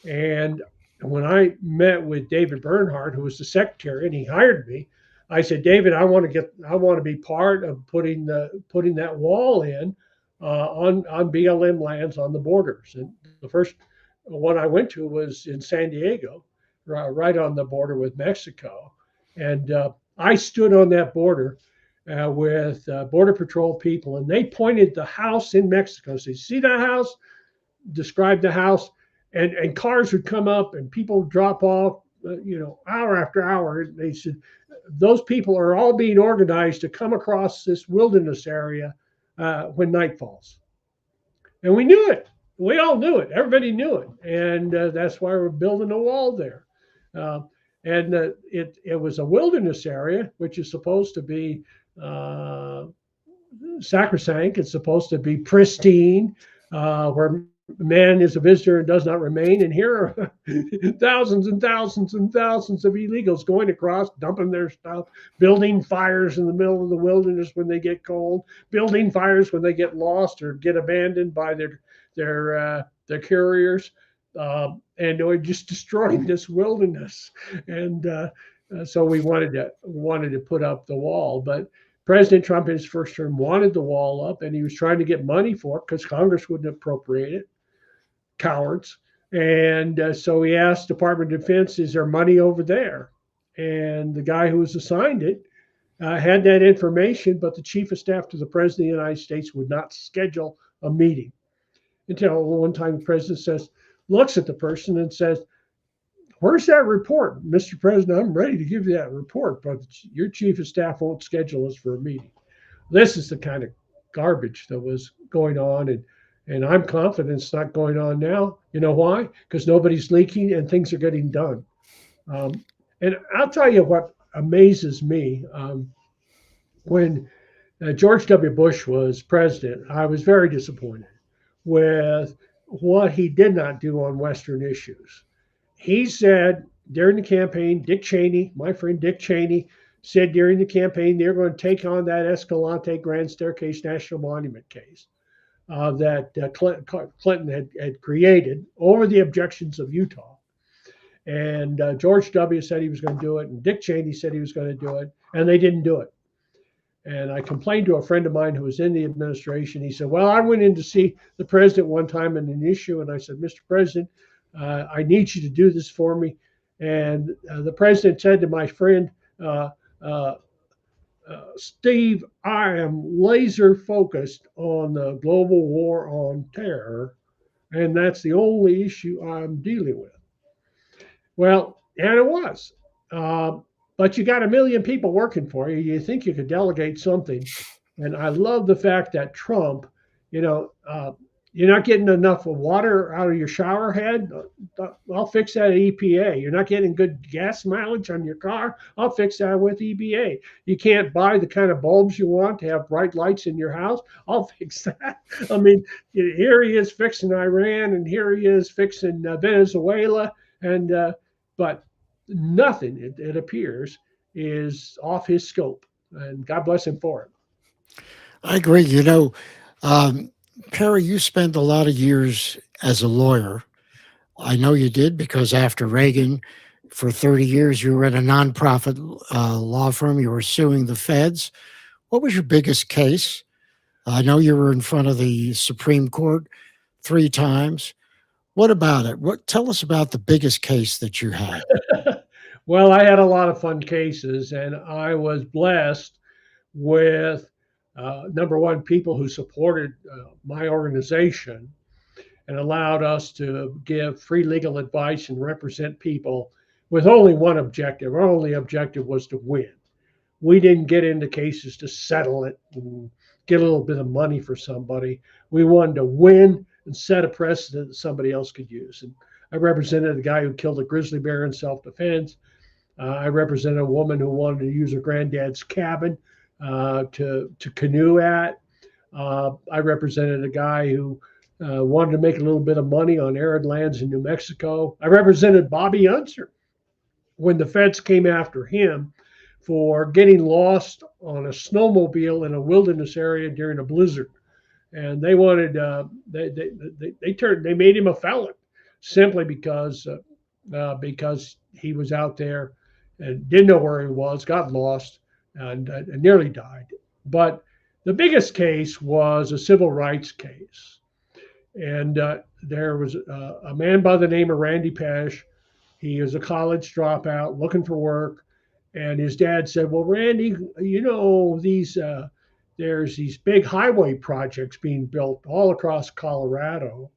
And when I met with David Bernhardt, who was the secretary, and he hired me, I said, David, I want to be part of putting that wall in on BLM lands on the borders. And the first one I went to was in San Diego, right on the border with Mexico. And I stood on that border with Border Patrol people, and they pointed the house in Mexico. So, you see that house? Describe the house, and cars would come up and people would drop off, hour after hour. They said, those people are all being organized to come across this wilderness area when night falls. And we knew it. We all knew it. Everybody knew it. And that's why we're building a wall there. Uh, and it was a wilderness area, which is supposed to be sacrosanct. It's supposed to be pristine, where Man is a visitor and does not remain. And here are thousands and thousands and thousands of illegals going across, dumping their stuff, building fires in the middle of the wilderness when they get cold, building fires when they get lost or get abandoned by their carriers, and they're just destroying this wilderness. And so we wanted to put up the wall, but President Trump in his first term wanted the wall up, and he was trying to get money for it because Congress wouldn't appropriate it. Cowards. And so he asked Department of Defense, "Is there money over there?" And the guy who was assigned it had that information, but the chief of staff to the president of the United States would not schedule a meeting until one time the president looks at the person and says, "Where's that report, Mr. President? I'm ready to give you that report, but your chief of staff won't schedule us for a meeting." This is the kind of garbage that was going on, and I'm confident it's not going on now. You know why? Because nobody's leaking and things are getting done. And I'll tell you what amazes me. When George W. Bush was president, I was very disappointed with what he did not do on Western issues. He said during the campaign, Dick Cheney, my friend Dick Cheney, said during the campaign they're going to take on that Escalante Grand Staircase National Monument case that Clinton had created over the objections of Utah. And George W. said he was going to do it, and Dick Cheney said he was going to do it, and they didn't do it. And I complained to a friend of mine who was in the administration. He said, "Well, I went in to see the president one time on an issue, and I said, Mr. President, I need you to do this for me." And the president said to my friend, "Steve, I am laser focused on the global war on terror, and that's the only issue I'm dealing with." Well, and it was. But you got a million people working for you. You think you could delegate something. And I love the fact that Trump, you know, you're not getting enough water out of your shower head. I'll fix that at EPA. You're not getting good gas mileage on your car. I'll fix that with EPA. You can't buy the kind of bulbs you want to have bright lights in your house. I'll fix that. I mean, here he is fixing Iran, and here he is fixing Venezuela, and but nothing, it appears, is off his scope. And God bless him for it. I agree. Perry, you spent a lot of years as a lawyer. I know you did because after Reagan, for 30 years, you were at a nonprofit law firm. You were suing the feds. What was your biggest case? I know you were in front of the Supreme Court 3 times. What about it? Tell us about the biggest case that you had. Well, I had a lot of fun cases, and I was blessed with number one, people who supported my organization and allowed us to give free legal advice and represent people with only one objective. Our only objective was to win. We didn't get into cases to settle it and get a little bit of money for somebody. We wanted to win and set a precedent that somebody else could use. And I represented a guy who killed a grizzly bear in self-defense. I represented a woman who wanted to use her granddad's cabin to canoe at. I represented a guy who wanted to make a little bit of money on arid lands in New Mexico. I represented Bobby Unser when the feds came after him for getting lost on a snowmobile in a wilderness area during a blizzard, and they wanted they made him a felon simply because he was out there and didn't know where he was, got lost, and nearly died. But the biggest case was a civil rights case. And there was a man by the name of Randy Pesh. He was a college dropout looking for work. And his dad said, "Well, Randy, there's these big highway projects being built all across Colorado.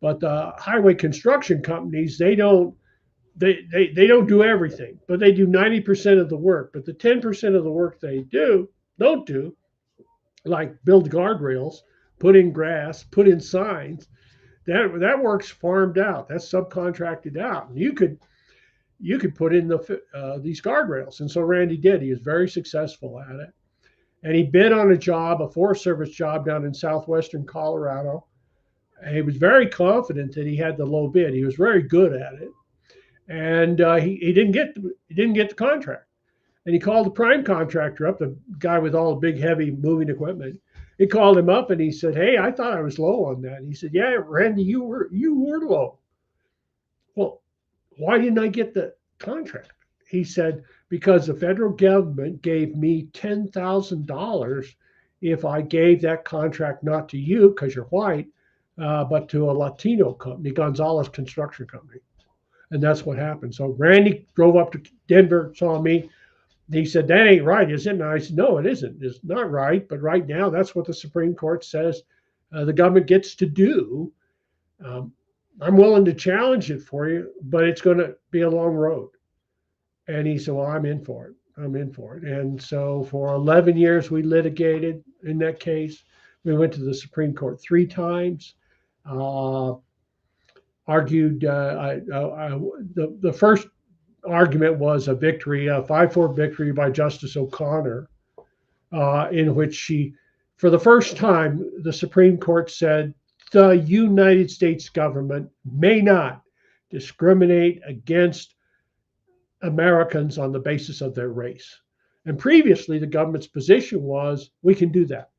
But the highway construction companies, they don't do everything, but they do 90% of the work. But the 10% of the work they don't do, like build guardrails, put in grass, put in signs, that work's farmed out. That's subcontracted out. And you could put in these guardrails." And so Randy did. He was very successful at it. And he bid on a Forest Service job down in southwestern Colorado. He was very confident that he had the low bid. He was very good at it, and he didn't get the contract. And he called the prime contractor up, the guy with all the big, heavy moving equipment. He called him up and he said, "Hey, I thought I was low on that." He said, "Yeah, Randy, you were low." Well, why didn't I get the contract? He said, "Because the federal government gave me $10,000 if I gave that contract not to you because you're white, but to a Latino company, Gonzalez Construction Company." And that's what happened. So Randy drove up to Denver, saw me. He said, "That ain't right, is it?" And I said, "No, it isn't. It's not right. But right now, that's what the Supreme Court says the government gets to do. Um, I'm willing to challenge it for you, but it's going to be a long road." And he said, "Well, I'm in for it. I'm in for it." And so for 11 years, we litigated in that case. We went to the Supreme Court 3 times. Uh, argued. The first argument was a victory, a 5-4 victory by Justice O'Connor, in which she, for the first time, the Supreme Court said the United States government may not discriminate against Americans on the basis of their race. And previously, the government's position was we can do that.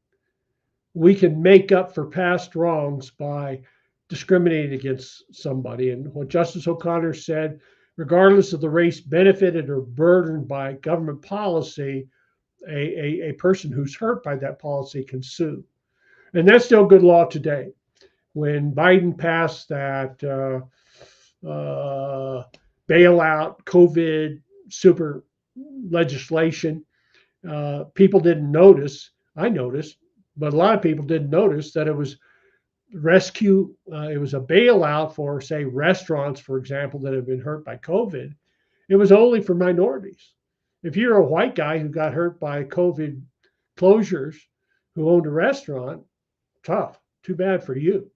We can make up for past wrongs by discriminating against somebody. And what Justice O'Connor said, regardless of the race benefited or burdened by government policy, a person who's hurt by that policy can sue. And that's still good law today. When Biden passed that bailout COVID super legislation, people didn't notice. I noticed, but a lot of people didn't notice that it was rescue. It was a bailout for, say, restaurants, for example, that have been hurt by COVID. It was only for minorities. If you're a white guy who got hurt by COVID closures, who owned a restaurant, tough, too bad for you.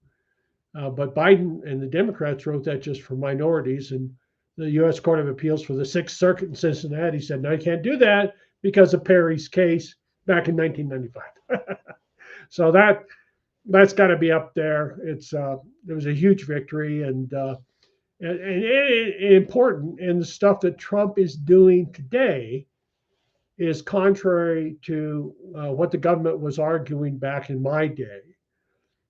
But Biden and the Democrats wrote that just for minorities. And the U.S. Court of Appeals for the Sixth Circuit in Cincinnati said, "No, you can't do that because of Perry's case back in 1995." So that's got to be up there. It was a huge victory and important. And the stuff that Trump is doing today is contrary to what the government was arguing back in my day.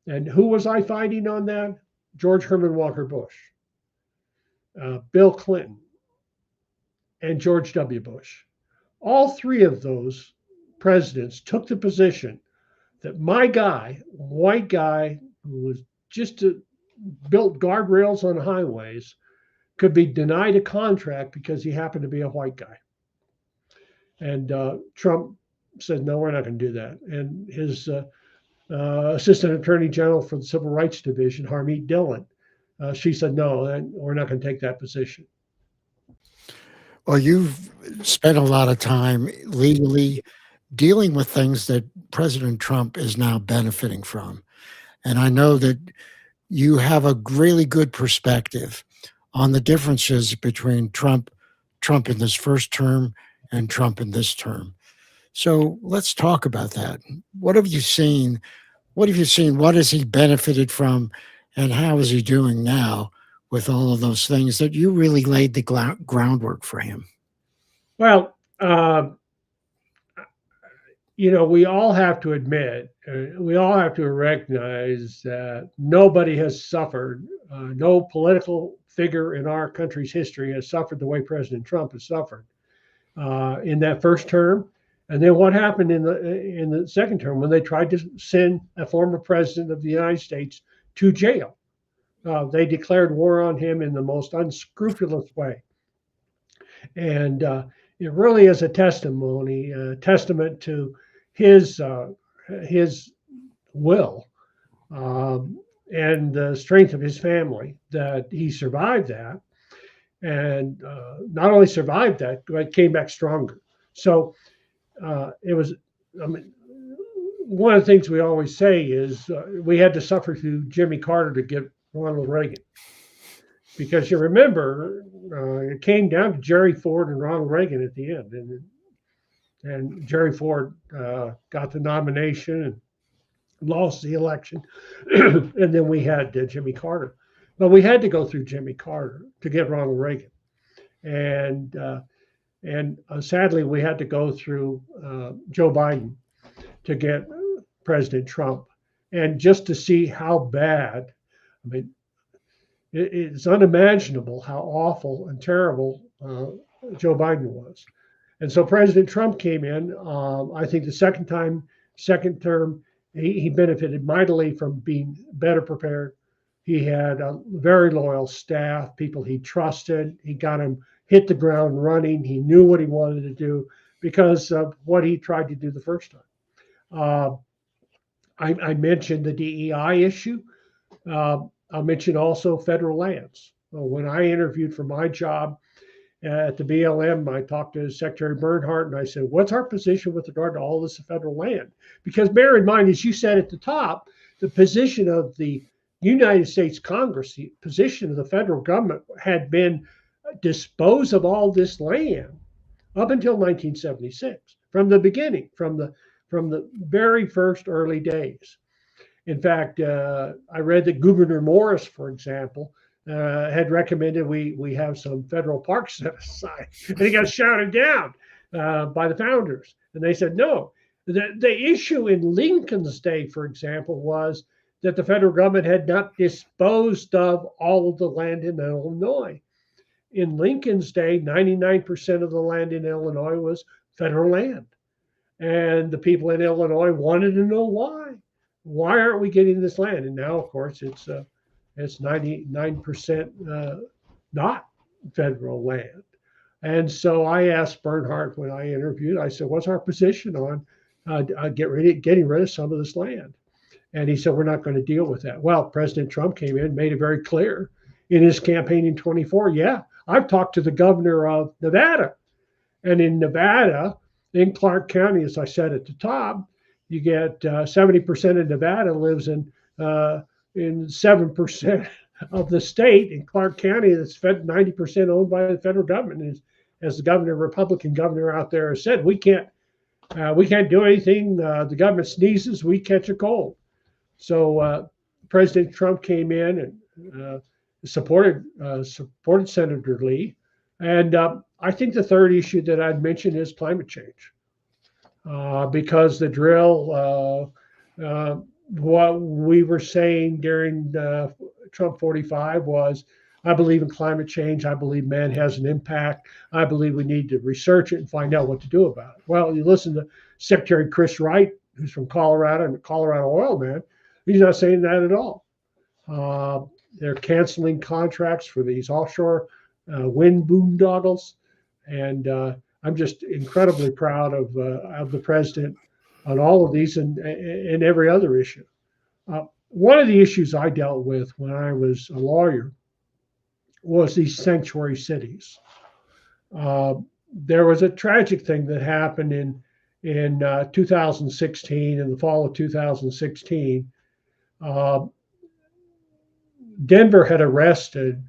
And who was I fighting on that? George Herman Walker Bush, Bill Clinton, and George W. Bush. All 3 of those presidents took the position that my guy, white guy, who was just built guardrails on highways, could be denied a contract because he happened to be a white guy. And Trump said, "No, we're not going to do that." And his Assistant Attorney General for the Civil Rights Division, Harmeet Dillon, she said, "No, we're not going to take that position." Well, you've spent a lot of time legally dealing with things that President Trump is now benefiting from. And I know that you have a really good perspective on the differences between Trump in this first term and Trump in this term. So let's talk about that. What have you seen? What have you seen? What has he benefited from? And how is he doing now with all of those things that you really laid the groundwork for him? Well, we all have to admit, we all have to recognize that nobody has suffered, no political figure in our country's history has suffered the way President Trump has suffered in that first term. And then what happened in the second term when they tried to send a former president of the United States to jail? They declared war on him in the most unscrupulous way. And it really is a testament to his will and the strength of his family that he survived that, and not only survived that, but came back stronger. So it was. I mean, one of the things we always say is we had to suffer through Jimmy Carter to get Ronald Reagan, because you remember it came down to Jerry Ford and Ronald Reagan at the end, and Jerry Ford got the nomination, lost the election, and then we had Jimmy Carter. But we had to go through Jimmy Carter to get Ronald Reagan, and sadly we had to go through Joe Biden to get President Trump, and just to see how bad. I mean, it's unimaginable how awful and terrible Joe Biden was. And so President Trump came in. I think the second term, he benefited mightily from being better prepared. He had a very loyal staff, people he trusted. He got him hit the ground running. He knew what he wanted to do because of what he tried to do the first time. Uh, I mentioned the DEI issue. I'll mention also federal lands. When I interviewed for my job at the BLM, I talked to Secretary Bernhardt and I said, what's our position with regard to all this federal land? Because bear in mind, as you said at the top, the position of the United States Congress, the position of the federal government had been dispose of all this land up until 1976, from the beginning, from the very first early days. In fact, I read that Gouverneur Morris, for example, had recommended we have some federal parks set aside, and he got shouted down by the founders. And they said no. The issue in Lincoln's day, for example, was that the federal government had not disposed of all of the land in Illinois. In Lincoln's day, 99% of the land in Illinois was federal land. And the people in Illinois wanted to know why. Why aren't we getting this land? And now, of course, it's 99% not federal land. And so I asked Bernhardt when I interviewed, I said, what's our position on getting rid of some of this land? And he said, we're not going to deal with that. Well, President Trump came in and made it very clear in his campaign in 24. Yeah, I've talked to the governor of Nevada. And in Nevada, in Clark County, as I said at the top, you get 70% of Nevada lives in 7% of the state. In Clark County, that's 90% owned by the federal government. And as the governor, Republican governor out there has said, we can't do anything. The government sneezes, we catch a cold. So President Trump came in and supported Senator Lee. And I think the third issue that I'd mention is climate change. Because the drill, what we were saying during Trump 45 was, I believe in climate change. I believe man has an impact. I believe we need to research it and find out what to do about it. Well, you listen to Secretary Chris Wright, who's from Colorado and a Colorado oil man. He's not saying that at all. They're canceling contracts for these offshore wind boondoggles. And I'm just incredibly proud of the president on all of these and every other issue. One of the issues I dealt with when I was a lawyer was these sanctuary cities. There was a tragic thing that happened in 2016, in the fall of 2016. Denver had arrested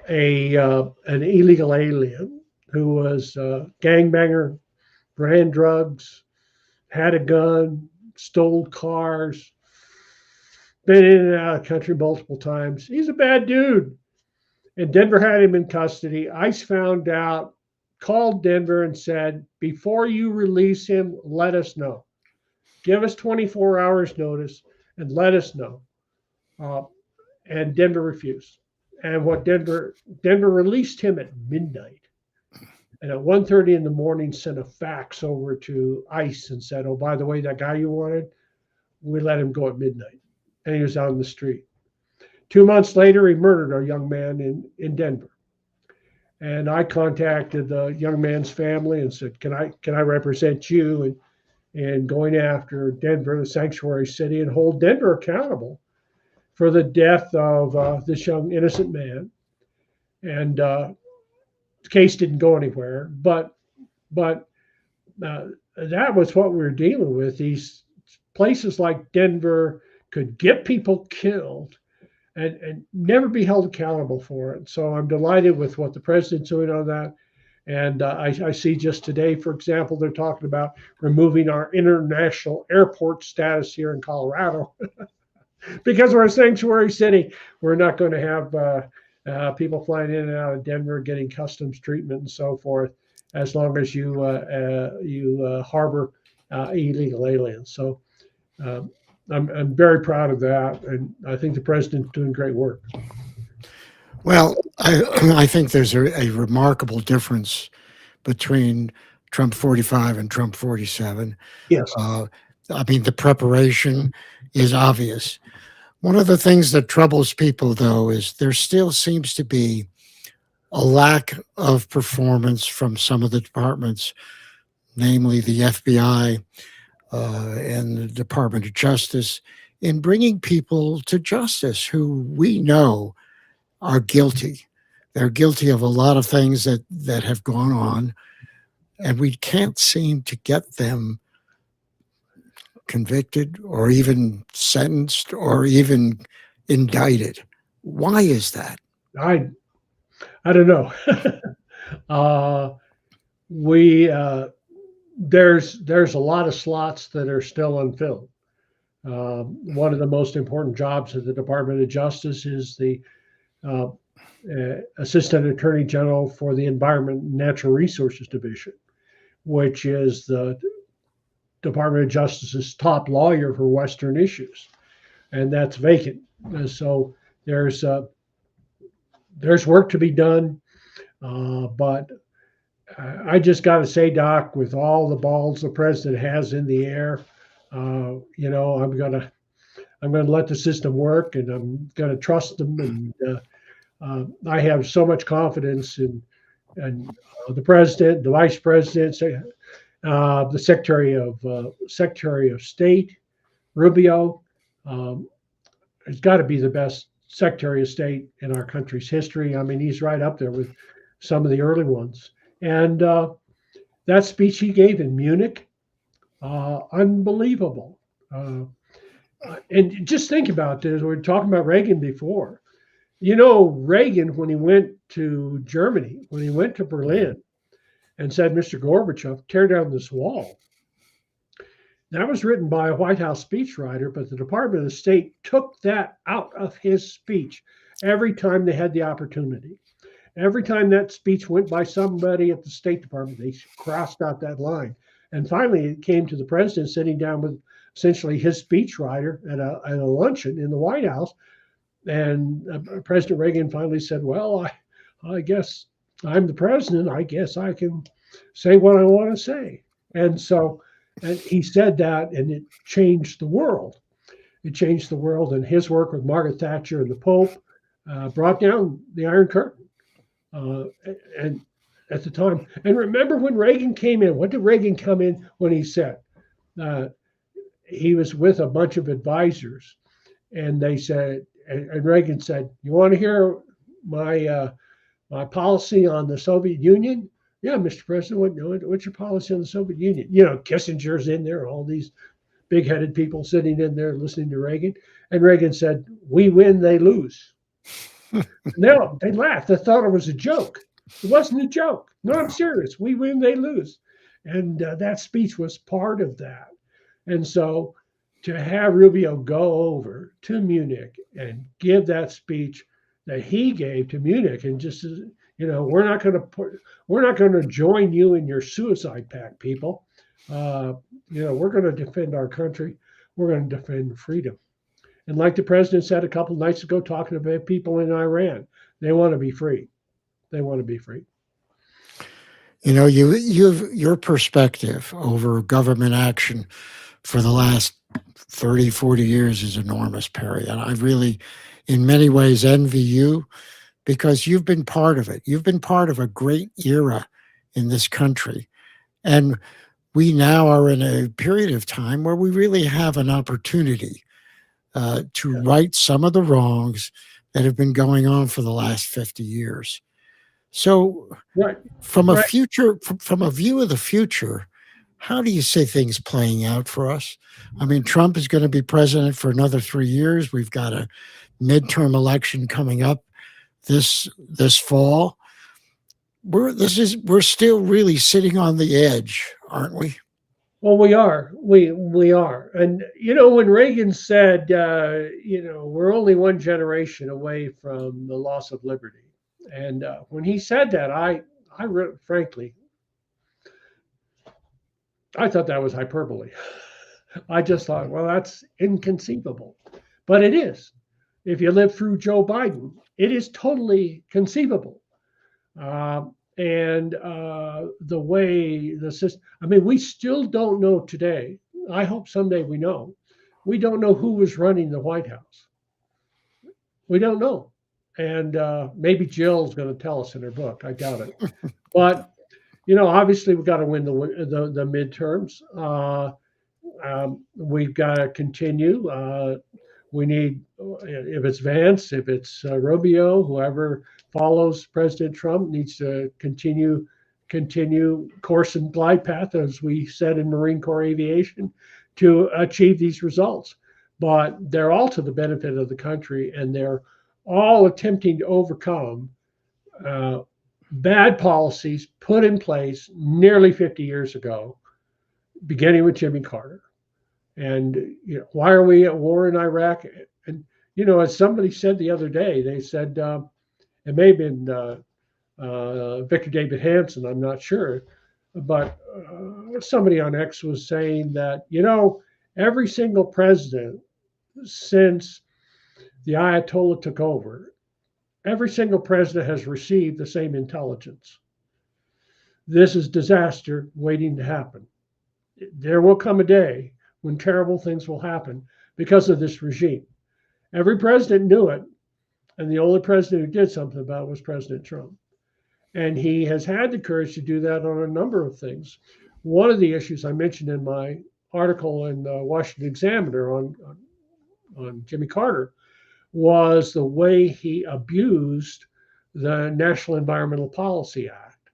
an illegal alien who was a gangbanger, ran drugs, had a gun, stole cars, been in and out of the country multiple times. He's a bad dude. And Denver had him in custody. ICE found out, called Denver and said, before you release him, let us know. Give us 24 hours notice and let us know. And Denver refused. And what Denver released him at midnight. And at 1:30 in the morning, sent a fax over to ICE and said, oh, by the way, that guy you wanted, we let him go at midnight. And he was out on the street. 2 months later, he murdered a young man in Denver. And I contacted the young man's family and said, can I represent you in going after Denver, the sanctuary city, and hold Denver accountable for the death of this young innocent man. And the case didn't go anywhere, but that was what we were dealing with. These places like Denver could get people killed and never be held accountable for it. So I'm delighted with what the president's doing on that. And I see just today, for example, they're talking about removing our international airport status here in Colorado because we're a sanctuary city. We're not going to have people flying in and out of Denver getting customs treatment and so forth, as long as you harbor illegal aliens. So I'm very proud of that, and I think the president's doing great work. Well, I think there's a remarkable difference between Trump 45 and Trump 47. Yes, I mean, the preparation is obvious. One of the things that troubles people, though, is there still seems to be a lack of performance from some of the departments, namely the FBI and the Department of Justice, in bringing people to justice who we know are guilty. They're guilty of a lot of things that have gone on, and we can't seem to get them convicted or even sentenced or even indicted. Why is that? I I don't know. uh, we there's a lot of slots that are still unfilled. One of the most important jobs of the Department of Justice is the uh, Assistant Attorney General for the Environment and Natural Resources Division, which is the Department of Justice's top lawyer for Western issues, and that's vacant. So there's uh, there's work to be done, but I just got to say, Doc, with all the balls the president has in the air, I'm gonna let the system work, and I'm gonna trust them. And I have so much confidence in the president, the vice president, the Secretary of State, Rubio. Um, has got to be the best Secretary of State in our country's history. I mean, he's right up there with some of the early ones. And that speech he gave in Munich, unbelievable. And just think about this. We were talking about Reagan before. Reagan, when he went to Germany, when he went to Berlin and said, Mr. Gorbachev, tear down this wall. That was written by a White House speechwriter, but the Department of State took that out of his speech every time they had the opportunity. Every time that speech went by somebody at the State Department, they crossed out that line. And finally, it came to the president sitting down with essentially his speechwriter at a luncheon in the White House. And President Reagan finally said, well, I guess I'm the president. I guess I can say what I want to say. And so and he said that, and it changed the world. It changed the world, and his work with Margaret Thatcher and the Pope brought down the Iron Curtain. And at the time, and remember when Reagan came in, what did Reagan come in when he said? He was with a bunch of advisors, and they said, and Reagan said, "You want to hear my policy on the Soviet Union?" Yeah, Mr. President, what's your policy on the Soviet Union? Kissinger's in there, all these big-headed people sitting in there listening to Reagan. And Reagan said, "We win, they lose." No, they laughed. They thought it was a joke. It wasn't a joke. No, I'm serious. We win, they lose. And that speech was part of that. And so to have Rubio go over to Munich and give that speech that he gave to Munich, and just we're not going to join you in your suicide pact, people. We're going to defend our country. We're going to defend freedom. And like the president said a couple of nights ago, talking about people in Iran, they want to be free. They want to be free. Your perspective over government action for the last 30, 40 years is enormous, Perry. And I really, in many ways, envy you because you've been part of it. You've been part of a great era in this country. And we now are in a period of time where we really have an opportunity to right some of the wrongs that have been going on for the last 50 years. So from a view of the future, how do you see things playing out for us? I mean, Trump is going to be president for another 3 years. We've got a midterm election coming up this fall. we're still really sitting on the edge, aren't we? Well, we are. We are. And when Reagan said, we're only one generation away from the loss of liberty, and when he said that, frankly, I thought that was hyperbole. I just thought, well, that's inconceivable, but it is. If you live through Joe Biden, it is totally conceivable. And the way the system, I mean, we still don't know today. I hope someday we know. We don't know who was running the White House. We don't know. And maybe Jill's going to tell us in her book. I doubt it. But, obviously we've got to win the midterms. We've got to continue. We need, if it's Vance, if it's Rubio, whoever follows President Trump needs to continue course and glide path, as we said in Marine Corps aviation, to achieve these results. But they're all to the benefit of the country, and they're all attempting to overcome bad policies put in place nearly 50 years ago, beginning with Jimmy Carter. And why are we at war in Iraq? And as somebody said the other day, they said it may have been Victor David Hansen, I'm not sure, but somebody on X was saying that every single president since the Ayatollah took over, every single president has received the same intelligence. This is disaster waiting to happen. There will come a day when terrible things will happen because of this regime. Every president knew it, and the only president who did something about it was President Trump. And he has had the courage to do that on a number of things. One of the issues I mentioned in my article in the Washington Examiner on Jimmy Carter was the way he abused the National Environmental Policy Act.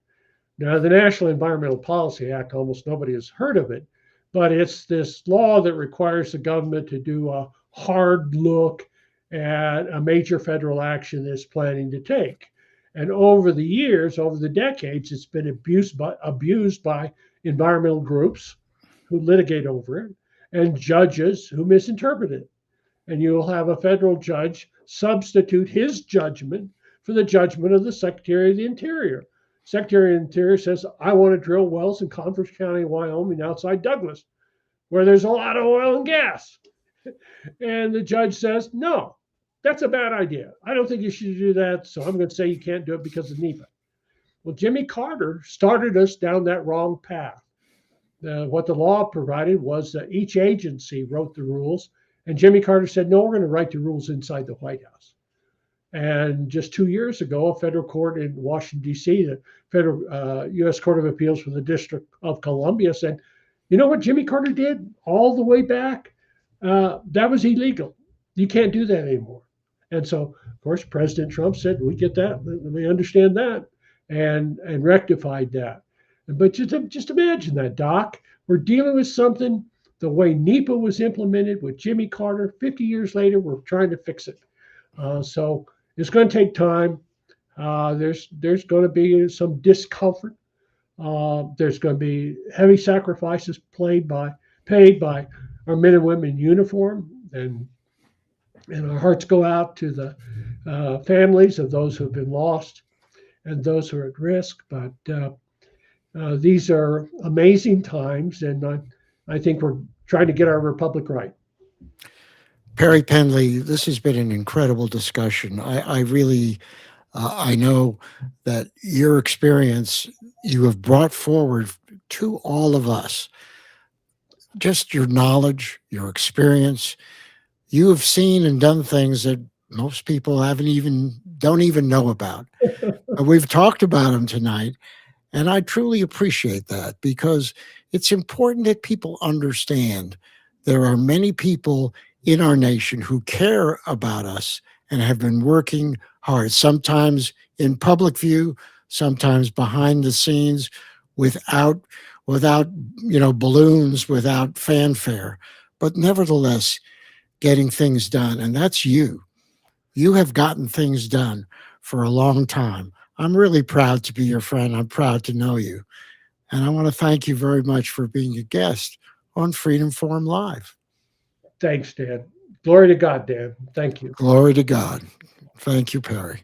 Now, the National Environmental Policy Act, almost nobody has heard of it, but it's this law that requires the government to do a hard look at a major federal action it's planning to take. And over the years, over the decades, it's been abused by environmental groups who litigate over it and judges who misinterpret it. And you'll have a federal judge substitute his judgment for the judgment of the Secretary of the Interior. Secretary of the Interior says, I want to drill wells in Converse County, Wyoming, outside Douglas, where there's a lot of oil and gas. And the judge says, no, that's a bad idea. I don't think you should do that. So I'm going to say you can't do it because of NEPA. Well, Jimmy Carter started us down that wrong path. What the law provided was that each agency wrote the rules. And Jimmy Carter said, no, we're going to write the rules inside the White House. And just 2 years ago, a federal court in Washington, D.C., the federal U.S. Court of Appeals for the District of Columbia said, you know what Jimmy Carter did all the way back? That was illegal. You can't do that anymore. And so, of course, President Trump said, we get that. We understand that, and rectified that. But just imagine that, Doc. We're dealing with something the way NEPA was implemented with Jimmy Carter. 50 years later, we're trying to fix it. So it's going to take time. There's going to be some discomfort. There's going to be heavy sacrifices paid by our men and women in uniform, and our hearts go out to the families of those who have been lost and those who are at risk. But these are amazing times, and I think we're trying to get our republic right. Perry Penley, this has been an incredible discussion. I really, I know that your experience you have brought forward to all of us, just your knowledge, your experience. You have seen and done things that most people don't even know about. We've talked about them tonight, and I truly appreciate that, because it's important that people understand there are many people in our nation who care about us and have been working hard, sometimes in public view, sometimes behind the scenes, without balloons, without fanfare, but nevertheless getting things done. And that's you. You have gotten things done for a long time. I'm really proud to be your friend. I'm proud to know you. And I want to thank you very much for being a guest on Freedom Forum Live. Thanks, Dan. Glory to God, Dan. Thank you. Glory to God. Thank you, Perry.